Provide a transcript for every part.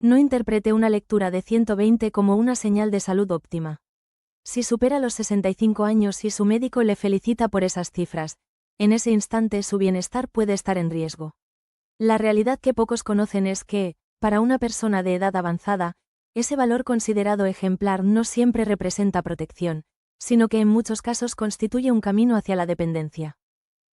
No interprete una lectura de 120 como una señal de salud óptima. Si supera los 65 años y su médico le felicita por esas cifras, en ese instante su bienestar puede estar en riesgo. La realidad que pocos conocen es que, para una persona de edad avanzada, ese valor considerado ejemplar no siempre representa protección, sino que en muchos casos constituye un camino hacia la dependencia.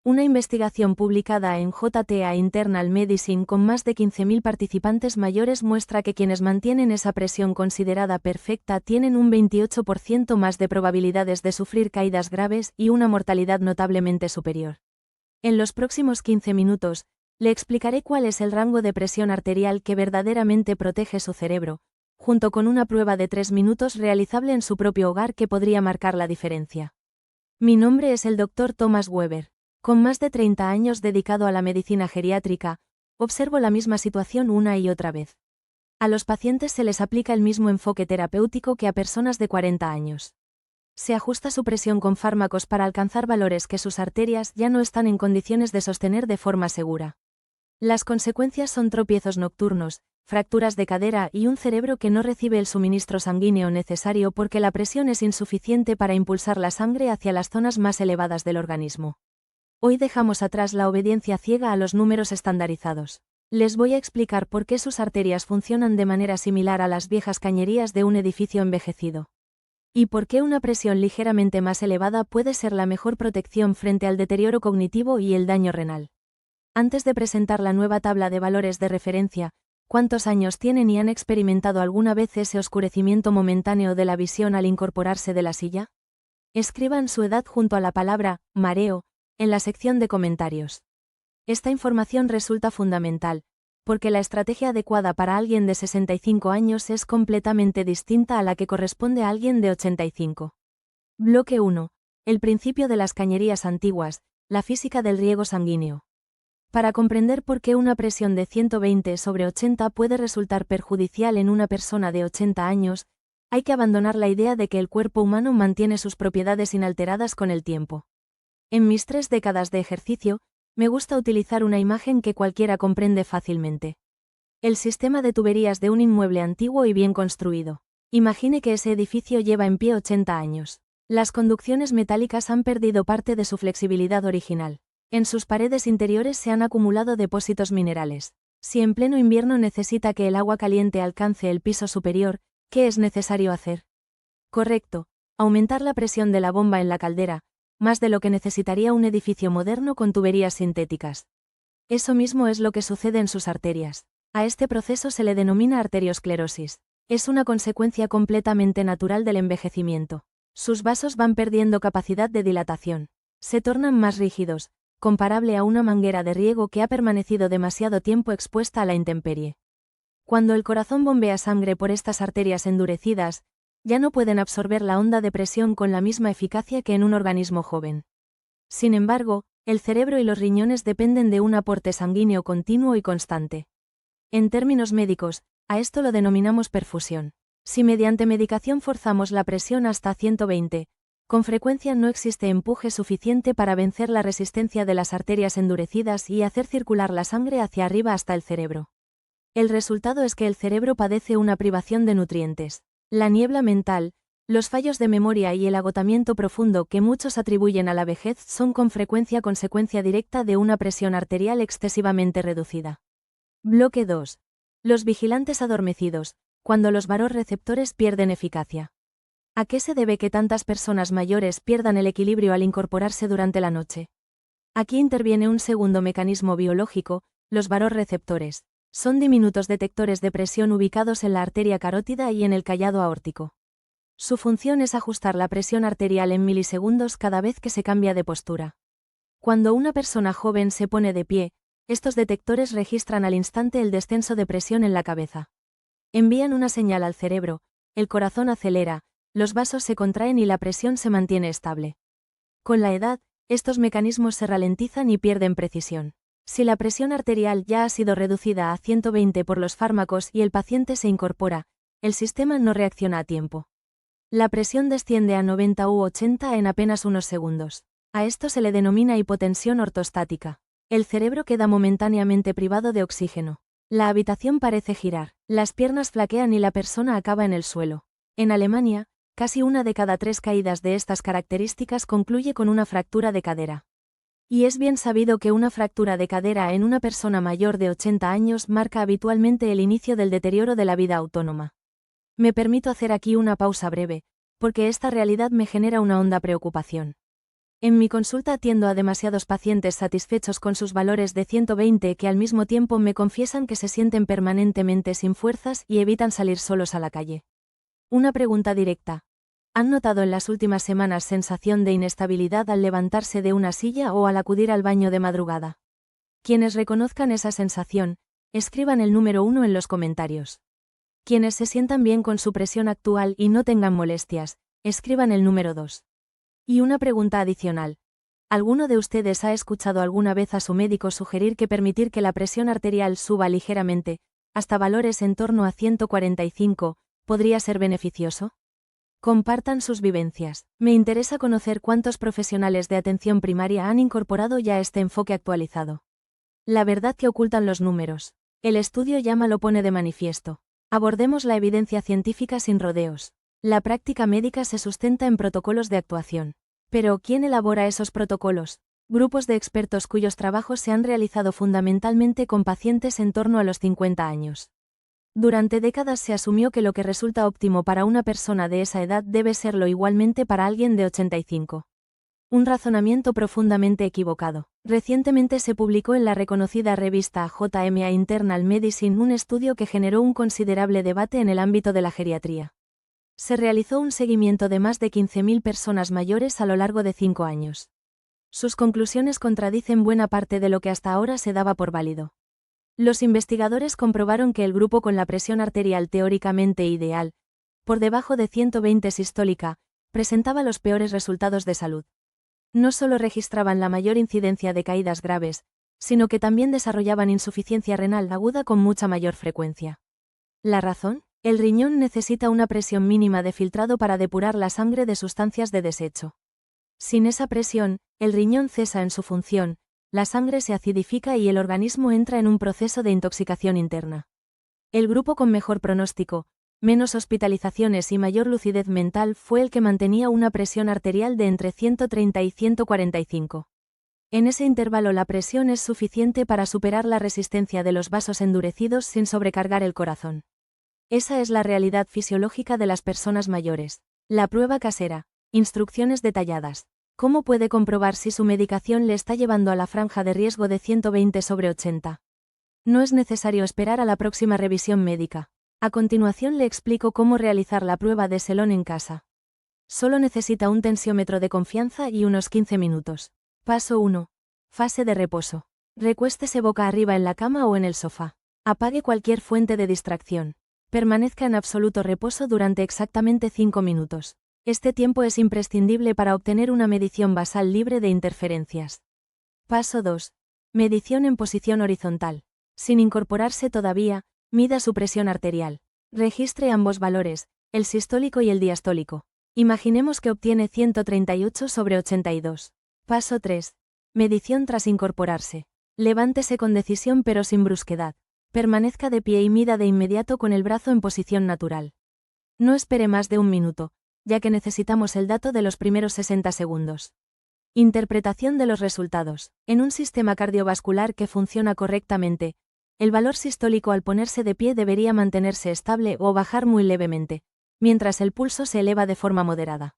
Una investigación publicada en JTA Internal Medicine con más de 15.000 participantes mayores muestra que quienes mantienen esa presión considerada perfecta tienen un 28% más de probabilidades de sufrir caídas graves y una mortalidad notablemente superior. En los próximos 15 minutos, le explicaré cuál es el rango de presión arterial que verdaderamente protege su cerebro, junto con una prueba de 3 minutos realizable en su propio hogar que podría marcar la diferencia. Mi nombre es el Dr. Thomas Weber. Con más de 30 años dedicado a la medicina geriátrica, observo la misma situación una y otra vez. A los pacientes se les aplica el mismo enfoque terapéutico que a personas de 40 años. Se ajusta su presión con fármacos para alcanzar valores que sus arterias ya no están en condiciones de sostener de forma segura. Las consecuencias son tropiezos nocturnos, fracturas de cadera y un cerebro que no recibe el suministro sanguíneo necesario porque la presión es insuficiente para impulsar la sangre hacia las zonas más elevadas del organismo. Hoy dejamos atrás la obediencia ciega a los números estandarizados. Les voy a explicar por qué sus arterias funcionan de manera similar a las viejas cañerías de un edificio envejecido. Y por qué una presión ligeramente más elevada puede ser la mejor protección frente al deterioro cognitivo y el daño renal. Antes de presentar la nueva tabla de valores de referencia, ¿cuántos años tienen y han experimentado alguna vez ese oscurecimiento momentáneo de la visión al incorporarse de la silla? Escriban su edad junto a la palabra mareo en la sección de comentarios. Esta información resulta fundamental, porque la estrategia adecuada para alguien de 65 años es completamente distinta a la que corresponde a alguien de 85. Bloque 1. El principio de las cañerías antiguas, la física del riego sanguíneo. Para comprender por qué una presión de 120/80 puede resultar perjudicial en una persona de 80 años, hay que abandonar la idea de que el cuerpo humano mantiene sus propiedades inalteradas con el tiempo. En mis 3 décadas de ejercicio, me gusta utilizar una imagen que cualquiera comprende fácilmente. El sistema de tuberías de un inmueble antiguo y bien construido. Imagine que ese edificio lleva en pie 80 años. Las conducciones metálicas han perdido parte de su flexibilidad original. En sus paredes interiores se han acumulado depósitos minerales. Si en pleno invierno necesita que el agua caliente alcance el piso superior, ¿qué es necesario hacer? Correcto, aumentar la presión de la bomba en la caldera, más de lo que necesitaría un edificio moderno con tuberías sintéticas. Eso mismo es lo que sucede en sus arterias. A este proceso se le denomina arteriosclerosis. Es una consecuencia completamente natural del envejecimiento. Sus vasos van perdiendo capacidad de dilatación. Se tornan más rígidos, comparable a una manguera de riego que ha permanecido demasiado tiempo expuesta a la intemperie. Cuando el corazón bombea sangre por estas arterias endurecidas, ya no pueden absorber la onda de presión con la misma eficacia que en un organismo joven. Sin embargo, el cerebro y los riñones dependen de un aporte sanguíneo continuo y constante. En términos médicos, a esto lo denominamos perfusión. Si mediante medicación forzamos la presión hasta 120, con frecuencia no existe empuje suficiente para vencer la resistencia de las arterias endurecidas y hacer circular la sangre hacia arriba hasta el cerebro. El resultado es que el cerebro padece una privación de nutrientes. La niebla mental, los fallos de memoria y el agotamiento profundo que muchos atribuyen a la vejez son con frecuencia consecuencia directa de una presión arterial excesivamente reducida. Bloque 2. Los vigilantes adormecidos, cuando los varorreceptores pierden eficacia. ¿A qué se debe que tantas personas mayores pierdan el equilibrio al incorporarse durante la noche? Aquí interviene un segundo mecanismo biológico, los varorreceptores. Son diminutos detectores de presión ubicados en la arteria carótida y en el callado aórtico. Su función es ajustar la presión arterial en milisegundos cada vez que se cambia de postura. Cuando una persona joven se pone de pie, estos detectores registran al instante el descenso de presión en la cabeza. Envían una señal al cerebro, el corazón acelera, los vasos se contraen y la presión se mantiene estable. Con la edad, estos mecanismos se ralentizan y pierden precisión. Si la presión arterial ya ha sido reducida a 120 por los fármacos y el paciente se incorpora, el sistema no reacciona a tiempo. La presión desciende a 90 u 80 en apenas unos segundos. A esto se le denomina hipotensión ortostática. El cerebro queda momentáneamente privado de oxígeno. La habitación parece girar. Las piernas flaquean y la persona acaba en el suelo. En Alemania, casi una de cada 3 caídas de estas características concluye con una fractura de cadera. Y es bien sabido que una fractura de cadera en una persona mayor de 80 años marca habitualmente el inicio del deterioro de la vida autónoma. Me permito hacer aquí una pausa breve, porque esta realidad me genera una honda preocupación. En mi consulta atiendo a demasiados pacientes satisfechos con sus valores de 120 que al mismo tiempo me confiesan que se sienten permanentemente sin fuerzas y evitan salir solos a la calle. Una pregunta directa. ¿Han notado en las últimas semanas sensación de inestabilidad al levantarse de una silla o al acudir al baño de madrugada? Quienes reconozcan esa sensación, escriban el número 1 en los comentarios. Quienes se sientan bien con su presión actual y no tengan molestias, escriban el número 2. Y una pregunta adicional. ¿Alguno de ustedes ha escuchado alguna vez a su médico sugerir que permitir que la presión arterial suba ligeramente, hasta valores en torno a 145, podría ser beneficioso? Compartan sus vivencias. Me interesa conocer cuántos profesionales de atención primaria han incorporado ya este enfoque actualizado. La verdad que ocultan los números. El estudio Llama lo pone de manifiesto. Abordemos la evidencia científica sin rodeos. La práctica médica se sustenta en protocolos de actuación. Pero, ¿quién elabora esos protocolos? Grupos de expertos cuyos trabajos se han realizado fundamentalmente con pacientes en torno a los 50 años. Durante décadas se asumió que lo que resulta óptimo para una persona de esa edad debe serlo igualmente para alguien de 85. Un razonamiento profundamente equivocado. Recientemente se publicó en la reconocida revista JMA Internal Medicine un estudio que generó un considerable debate en el ámbito de la geriatría. Se realizó un seguimiento de más de 15.000 personas mayores a lo largo de 5 años. Sus conclusiones contradicen buena parte de lo que hasta ahora se daba por válido. Los investigadores comprobaron que el grupo con la presión arterial teóricamente ideal, por debajo de 120 sistólica, presentaba los peores resultados de salud. No solo registraban la mayor incidencia de caídas graves, sino que también desarrollaban insuficiencia renal aguda con mucha mayor frecuencia. ¿La razón? El riñón necesita una presión mínima de filtrado para depurar la sangre de sustancias de desecho. Sin esa presión, el riñón cesa en su función, la sangre se acidifica y el organismo entra en un proceso de intoxicación interna. El grupo con mejor pronóstico, menos hospitalizaciones y mayor lucidez mental fue el que mantenía una presión arterial de entre 130 y 145. En ese intervalo la presión es suficiente para superar la resistencia de los vasos endurecidos sin sobrecargar el corazón. Esa es la realidad fisiológica de las personas mayores. La prueba casera. Instrucciones detalladas. ¿Cómo puede comprobar si su medicación le está llevando a la franja de riesgo de 120/80? No es necesario esperar a la próxima revisión médica. A continuación le explico cómo realizar la prueba de Selon en casa. Solo necesita un tensiómetro de confianza y unos 15 minutos. Paso 1. Fase de reposo. Recuéstese boca arriba en la cama o en el sofá. Apague cualquier fuente de distracción. Permanezca en absoluto reposo durante exactamente 5 minutos. Este tiempo es imprescindible para obtener una medición basal libre de interferencias. Paso 2. Medición en posición horizontal. Sin incorporarse todavía, mida su presión arterial. Registre ambos valores, el sistólico y el diastólico. Imaginemos que obtiene 138/82. Paso 3. Medición tras incorporarse. Levántese con decisión pero sin brusquedad. Permanezca de pie y mida de inmediato con el brazo en posición natural. No espere más de un minuto, ya que necesitamos el dato de los primeros 60 segundos. Interpretación de los resultados. En un sistema cardiovascular que funciona correctamente, el valor sistólico al ponerse de pie debería mantenerse estable o bajar muy levemente, mientras el pulso se eleva de forma moderada.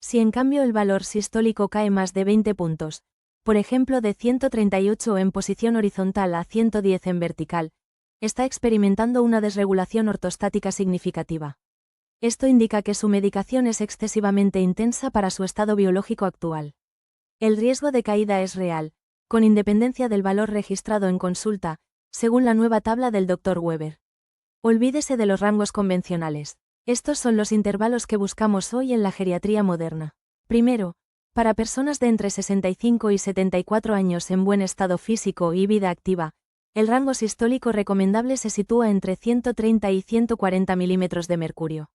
Si en cambio el valor sistólico cae más de 20 puntos, por ejemplo de 138 en posición horizontal a 110 en vertical, está experimentando una desregulación ortostática significativa. Esto indica que su medicación es excesivamente intensa para su estado biológico actual. El riesgo de caída es real, con independencia del valor registrado en consulta, según la nueva tabla del Dr. Weber. Olvídese de los rangos convencionales. Estos son los intervalos que buscamos hoy en la geriatría moderna. Primero, para personas de entre 65 y 74 años en buen estado físico y vida activa, el rango sistólico recomendable se sitúa entre 130 y 140 milímetros de mercurio.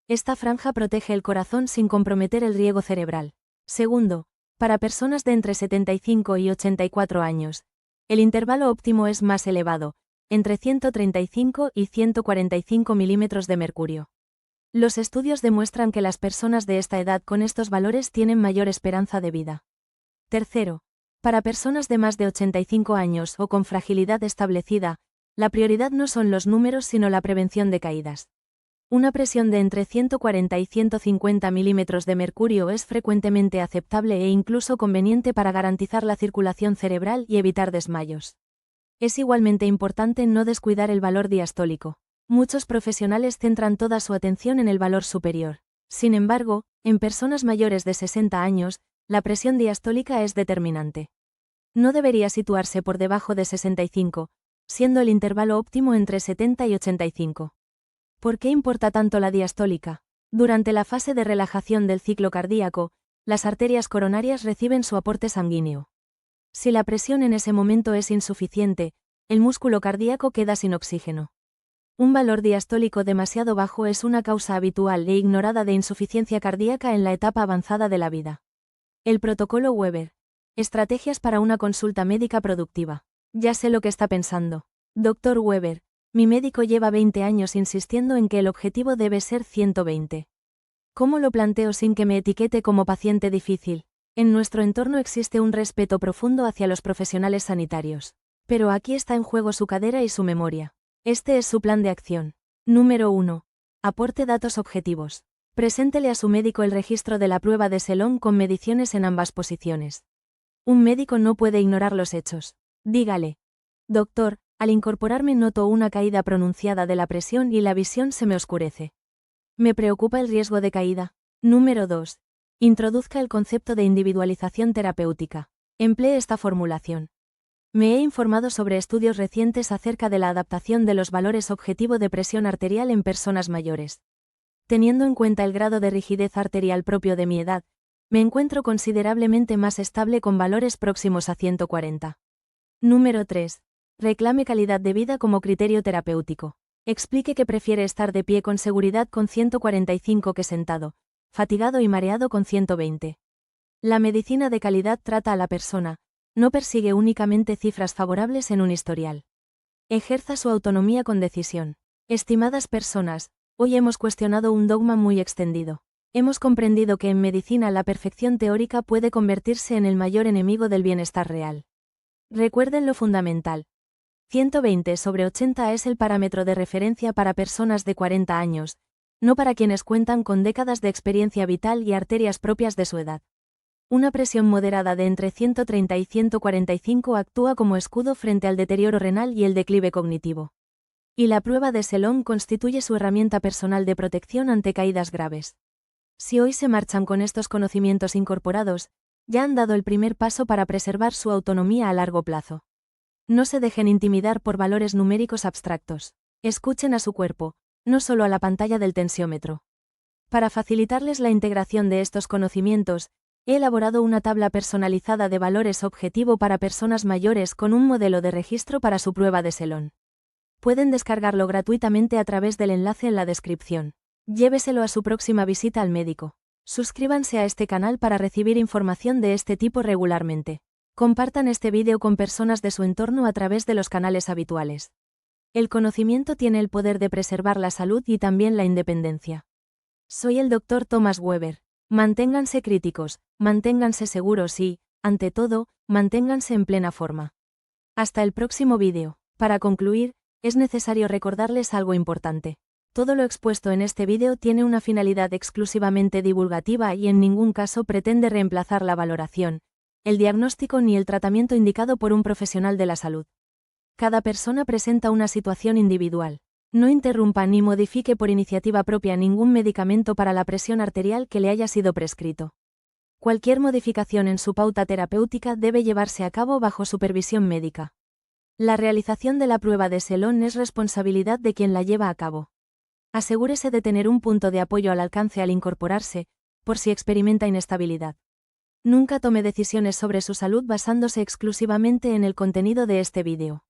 Esta franja protege el corazón sin comprometer el riego cerebral. Segundo, para personas de entre 75 y 84 años, el intervalo óptimo es más elevado, entre 135 y 145 milímetros de mercurio. Los estudios demuestran que las personas de esta edad con estos valores tienen mayor esperanza de vida. Tercero, para personas de más de 85 años o con fragilidad establecida, la prioridad no son los números sino la prevención de caídas. Una presión de entre 140 y 150 milímetros de mercurio es frecuentemente aceptable e incluso conveniente para garantizar la circulación cerebral y evitar desmayos. Es igualmente importante no descuidar el valor diastólico. Muchos profesionales centran toda su atención en el valor superior. Sin embargo, en personas mayores de 60 años, la presión diastólica es determinante. No debería situarse por debajo de 65, siendo el intervalo óptimo entre 70 y 85. ¿Por qué importa tanto la diastólica? Durante la fase de relajación del ciclo cardíaco, las arterias coronarias reciben su aporte sanguíneo. Si la presión en ese momento es insuficiente, el músculo cardíaco queda sin oxígeno. Un valor diastólico demasiado bajo es una causa habitual e ignorada de insuficiencia cardíaca en la etapa avanzada de la vida. El protocolo Weber. Estrategias para una consulta médica productiva. Ya sé lo que está pensando. Dr. Weber, mi médico lleva 20 años insistiendo en que el objetivo debe ser 120. ¿Cómo lo planteo sin que me etiquete como paciente difícil? En nuestro entorno existe un respeto profundo hacia los profesionales sanitarios. Pero aquí está en juego su cadera y su memoria. Este es su plan de acción. Número 1. Aporte datos objetivos. Preséntele a su médico el registro de la prueba de Selon con mediciones en ambas posiciones. Un médico no puede ignorar los hechos. Dígale: doctor, al incorporarme noto una caída pronunciada de la presión y la visión se me oscurece. Me preocupa el riesgo de caída. Número 2. Introduzca el concepto de individualización terapéutica. Emplee esta formulación. Me he informado sobre estudios recientes acerca de la adaptación de los valores objetivo de presión arterial en personas mayores. Teniendo en cuenta el grado de rigidez arterial propio de mi edad, me encuentro considerablemente más estable con valores próximos a 140. Número 3. Reclame calidad de vida como criterio terapéutico. Explique que prefiere estar de pie con seguridad con 145 que sentado, fatigado y mareado con 120. La medicina de calidad trata a la persona, no persigue únicamente cifras favorables en un historial. Ejerza su autonomía con decisión. Estimadas personas, hoy hemos cuestionado un dogma muy extendido. Hemos comprendido que en medicina la perfección teórica puede convertirse en el mayor enemigo del bienestar real. Recuerden lo fundamental. 120/80 es el parámetro de referencia para personas de 40 años, no para quienes cuentan con décadas de experiencia vital y arterias propias de su edad. Una presión moderada de entre 130 y 145 actúa como escudo frente al deterioro renal y el declive cognitivo. Y la prueba de Selon constituye su herramienta personal de protección ante caídas graves. Si hoy se marchan con estos conocimientos incorporados, ya han dado el primer paso para preservar su autonomía a largo plazo. No se dejen intimidar por valores numéricos abstractos. Escuchen a su cuerpo, no solo a la pantalla del tensiómetro. Para facilitarles la integración de estos conocimientos, he elaborado una tabla personalizada de valores objetivo para personas mayores con un modelo de registro para su prueba de Selon. Pueden descargarlo gratuitamente a través del enlace en la descripción. Lléveselo a su próxima visita al médico. Suscríbanse a este canal para recibir información de este tipo regularmente. Compartan este vídeo con personas de su entorno a través de los canales habituales. El conocimiento tiene el poder de preservar la salud y también la independencia. Soy el Dr. Thomas Weber. Manténganse críticos, manténganse seguros y, ante todo, manténganse en plena forma. Hasta el próximo vídeo. Para concluir, es necesario recordarles algo importante. Todo lo expuesto en este vídeo tiene una finalidad exclusivamente divulgativa y en ningún caso pretende reemplazar la valoración, el diagnóstico ni el tratamiento indicado por un profesional de la salud. Cada persona presenta una situación individual. No interrumpa ni modifique por iniciativa propia ningún medicamento para la presión arterial que le haya sido prescrito. Cualquier modificación en su pauta terapéutica debe llevarse a cabo bajo supervisión médica. La realización de la prueba de Selon es responsabilidad de quien la lleva a cabo. Asegúrese de tener un punto de apoyo al alcance al incorporarse, por si experimenta inestabilidad. Nunca tome decisiones sobre su salud basándose exclusivamente en el contenido de este vídeo.